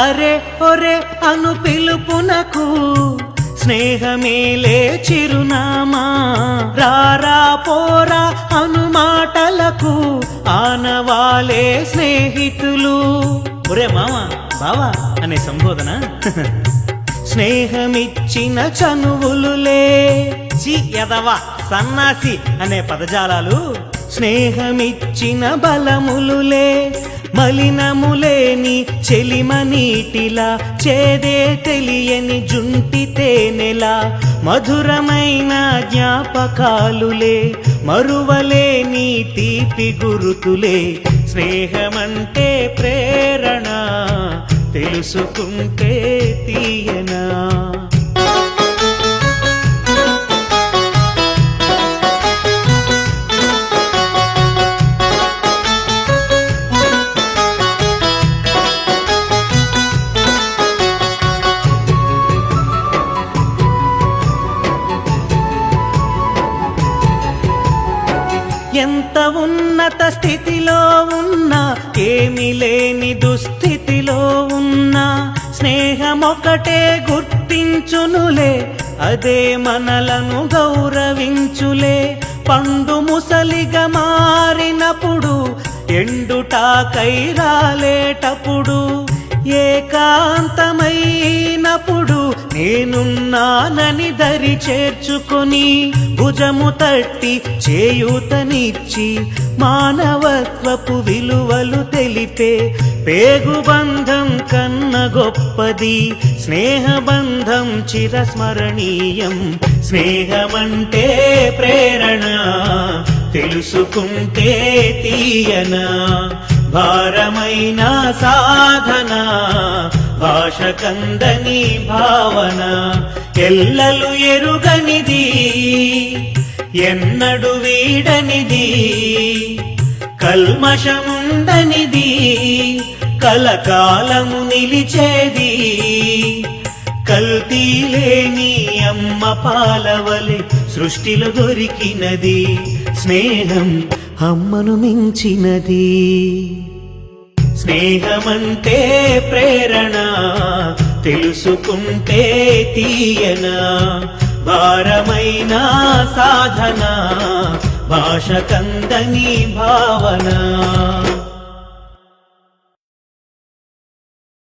అరే ఒరే అను పిలుపునకు స్నేహమేలే చిరునామా, రారా పోరా అను మాటలకు ఆనవాలే స్నేహితులు. ఒరే మామ బావా అనే సంబోధన స్నేహమిచ్చిన చనువులులే. చి ఎదవా సన్నాసి అనే పదజాలాలు స్నేహమిచ్చిన బలములులే. మలినములేని చెలిమ నీటిలా, చేదే తెలియని జుంటి తేనెలా, మధురమైన జ్ఞాపకాలులే, మరువలేని తీపి గురుతులే. స్నేహమంటే ప్రేరణ, తెలుసుకుంటే తీయనా. ఎంత ఉన్నత స్థితిలో ఉన్నా, ఏమి లేని దుస్థితిలో ఉన్నా, స్నేహమొకటే గుర్తించునులే, అదే మనలను గౌరవించులే. పండు ముసలిగా మారినప్పుడు, ఎండుటాకై రాలేటప్పుడు, ఏకాంతమైనప్పుడు నేనున్నానని దరి చేర్చుకొని, భుజము తట్టి చేయూతనిచ్చి, మానవత్వపు విలువలు తెలిపే పేగుబంధం కన్న గొప్పది స్నేహబంధం, చిరస్మరణీయం. స్నేహమంటే ప్రేరణ, తెలుసుకుంటే తీయనా. భారమైన సాధన, భాష కందని భావన, ఎల్లలు ఎరుగనిది, ఎన్నడు వీడనిది, కల్మషముండనిది, కలకాలము నిలిచేది. కల్తీ లేని అమ్మ పాలవలె సృష్టిలో దొరికినది, స్నేహం అమ్మను మించినది. స్నేహమంటే ప్రేరణ, తెలుసుకుంటే తీయనా. భారమైన సాధన, భాష కందని భావన.